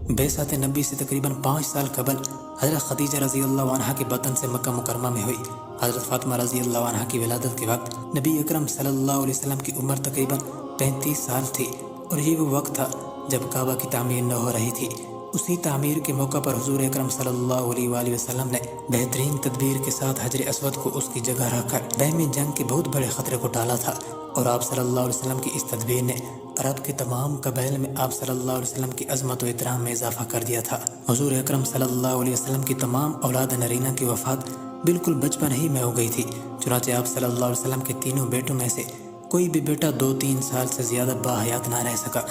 بعثت نبی سے تقریباً 5 سال قبل حضرت خدیجہ رضی اللہ عنہا کے وطن سے مکہ مکرمہ میں ہوئی۔ حضرت فاطمہ رضی اللہ عنہا کی ولادت کے وقت نبی اکرم صلی اللہ علیہ وسلم کی عمر تقریباً 33 سال تھی، اور یہ وہ وقت تھا جب کعبہ کی تعمیر نہ ہو رہی تھی۔ اسی تعمیر کے موقع پر حضور اکرم صلی اللہ علیہ وآلہ وسلم نے بہترین تدبیر کے ساتھ حجر اسود کو اس کی جگہ رکھ کر دائم جنگ کے بہت بڑے خطرے کو ٹالا تھا، اور آپ صلی اللہ علیہ وسلم کی اس تدبیر نے عرب کے تمام قبائل میں آپ صلی اللہ علیہ وسلم کی عظمت و احترام میں اضافہ کر دیا تھا۔ حضور اکرم صلی اللہ علیہ وسلم کی تمام اولاد نرینہ کی وفات بالکل بچپن ہی میں ہو گئی تھی، چنانچہ آپ صلی اللہ علیہ وسلم کے تینوں بیٹوں میں سے کوئی بھی بیٹا 2-3 سال سے زیادہ باحیات نہ رہ سکا۔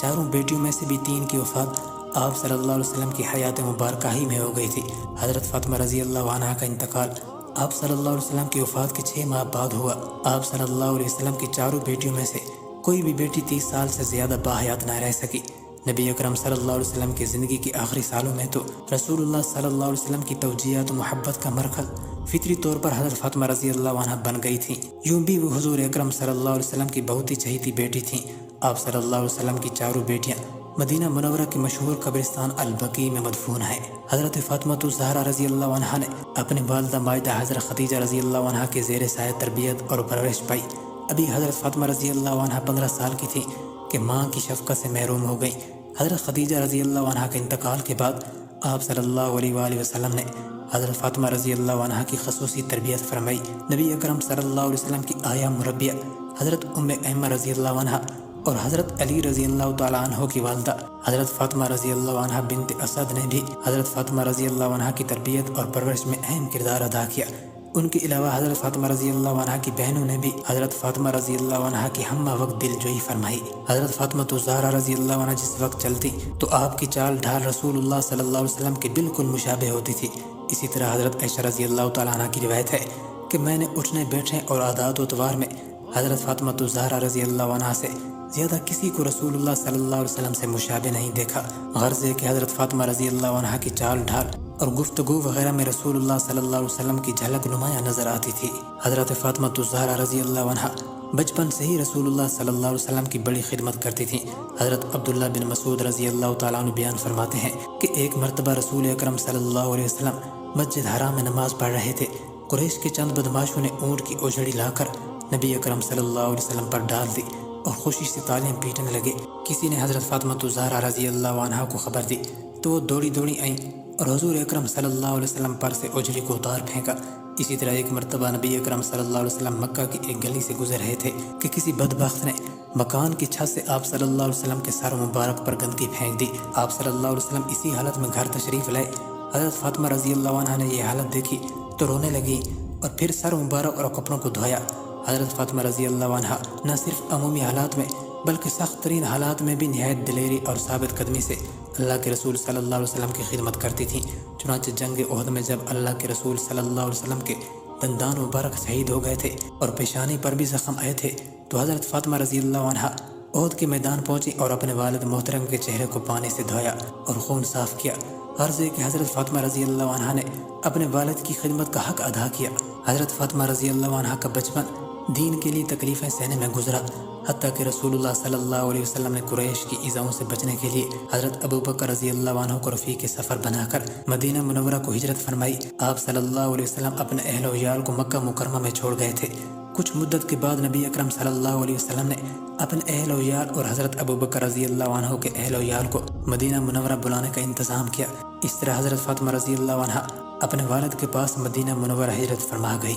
چاروں بیٹیوں میں سے بھی 3 کی وفات آپ صلی اللہ علیہ وسلم کی حیات مبارکہ ہی میں ہو گئی تھی۔ حضرت فاطمہ رضی اللہ عنہا کا انتقال آپ صلی اللہ علیہ وسلم کی وفات کے 6 ماہ بعد ہوا۔ آپ صلی اللہ علیہ وسلم کی چاروں بیٹیوں میں سے کوئی بھی بیٹی 30 سال سے زیادہ باحیات نہ رہ سکی۔ نبی اکرم صلی اللہ علیہ وسلم کی زندگی کے آخری سالوں میں تو رسول اللہ صلی اللہ علیہ وسلم کی توجیہات و محبت کا مرکز فطری طور پر حضرت فاطمہ رضی اللہ عنہا بن گئی تھیں۔ یوں بھی وہ حضور اکرم صلی اللہ علیہ وسلم کی بہت ہی چہیتی بیٹی تھیں۔ آپ صلی اللہ علیہ وسلم کی چاروں بیٹیاں مدینہ منورہ کے مشہور قبرستان البقیع میں مدفون ہیں۔ حضرت فاطمہ الزہرا رضی اللہ عنہا نے اپنے والدہ مائدہ حضرت خدیجہ رضی اللہ عنہا کے زیر سایہ تربیت اور پرورش پائی۔ ابھی حضرت فاطمہ رضی اللہ عنہا 15 سال کی تھی کہ ماں کی شفقت سے محروم ہو گئی۔ حضرت خدیجہ رضی اللہ عنہا کے انتقال کے بعد آپ صلی اللہ علیہ وآلہ وسلم نے حضرت فاطمہ رضی اللہ عنہا کی خصوصی تربیت فرمائی۔ نبی اکرم صلی اللہ علیہ وسلم کی آیا مربیہ حضرت ام ایمہ رضی اللہ عنہا اور حضرت علی رضی اللہ تعالیٰ عنہ کی والدہ حضرت فاطمہ رضی اللہ عنہا بنت اسد نے بھی حضرت فاطمہ رضی اللہ عنہا کی تربیت اور پرورش میں اہم کردار ادا کیا۔ ان کے علاوہ حضرت فاطمہ رضی اللہ عنہا کی بہنوں نے بھی حضرت فاطمہ رضی اللہ عنہا کی ہمہ وقت دل جوئی فرمائی۔ حضرت فاطمہ الزہرا رضی اللہ عنہا جس وقت چلتی تو آپ کی چال ڈھال رسول اللہ صلی اللہ علیہ وسلم کے بالکل مشابہ ہوتی تھی۔ اسی طرح حضرت عائشہ رضی اللہ تعالیٰ عنہا کی روایت ہے کہ میں نے اٹھنے بیٹھنے اور عادات و اطوار میں حضرت فاطمہ الزہرا رضی اللہ عنہا سے زیادہ کسی کو رسول اللہ صلی اللہ علیہ وسلم سے مشابہ نہیں دیکھا۔ غرض ہے کہ حضرت فاطمہ رضی اللہ عنہا کی چال ڈھال اور گفتگو وغیرہ میں رسول اللہ صلی اللہ علیہ وسلم کی جھلک نمایاں نظر آتی تھی۔ حضرت فاطمہ الزہرا رضی اللہ عنہا بچپن سے ہی رسول اللہ صلی اللہ علیہ وسلم کی بڑی خدمت کرتی تھیں۔ حضرت عبداللہ بن مسعود رضی اللہ تعالیٰ عنہ بیان فرماتے ہیں کہ ایک مرتبہ رسول اکرم صلی اللہ علیہ وسلم مسجد حرام میں نماز پڑھ رہے تھے۔ قریش کے چند بدماشوں نے اونٹ کی اوجھڑی لا کر نبی اکرم صلی اللہ علیہ وسلم پر ڈال دی اور خوشی سے تالیاں پیٹنے لگے۔ کسی نے حضرت فاطمہ الزہرا رضی اللہ عنہا کو خبر دی تو وہ دوڑی دوڑی آئیں اور حضور اکرم صلی اللہ علیہ وسلم پر سے اوجھڑی کو اتار پھینکا۔ اسی طرح ایک مرتبہ نبی اکرم صلی اللہ علیہ وسلم مکہ کی ایک گلی سے گزر رہے تھے کہ کسی بدبخت نے مکان کی چھت سے آپ صلی اللہ علیہ وسلم کے سر مبارک پر گندگی پھینک دی۔ آپ صلی اللہ علیہ وسلم اسی حالت میں گھر تشریف لائے۔ حضرت فاطمہ رضی اللہ عنہا نے یہ حالت دیکھی تو رونے لگی اور پھر سر مبارک اور کپڑوں کو دھویا۔ حضرت فاطمہ رضی اللہ عنہا نہ صرف عمومی حالات میں بلکہ سخت ترین حالات میں بھی نہایت دلیری اور ثابت قدمی سے اللہ کے رسول صلی اللہ علیہ وسلم کی خدمت کرتی تھیں۔ چنانچہ جنگ احد میں جب اللہ کے رسول صلی اللہ علیہ وسلم کے دندان مبارک شہید ہو گئے تھے اور پیشانی پر بھی زخم آئے تھے تو حضرت فاطمہ رضی اللہ عنہا احد کے میدان پہنچی اور اپنے والد محترم کے چہرے کو پانی سے دھویا اور خون صاف کیا۔ غرض ہے کہ حضرت فاطمہ رضی اللہ عنہا نے اپنے والد کی خدمت کا حق ادا کیا۔ حضرت فاطمہ رضی اللہ عنہا کا بچپن دین کے لیے تکلیفیں سہنے میں گزرا، حتیٰ کہ رسول اللہ صلی اللہ علیہ وسلم نے قریش کی ایذاؤں سے بچنے کے لیے حضرت ابوبکر رضی اللہ عنہ کو رفیق سفر بنا کر مدینہ منورہ کو ہجرت فرمائی۔ آپ صلی اللہ علیہ وسلم اپنے اہل و عیال کو مکہ مکرمہ میں چھوڑ گئے تھے۔ کچھ مدت کے بعد نبی اکرم صلی اللہ علیہ وسلم نے اپنے اہل و عیال اور حضرت ابوبکر رضی اللہ عنہ کے اہل و عیال کو مدینہ منورہ بلانے کا انتظام کیا۔ اس طرح حضرت فاطمہ رضی اللہ عنہ اپنے والد کے پاس مدینہ منورہ ہجرت فرما گئی۔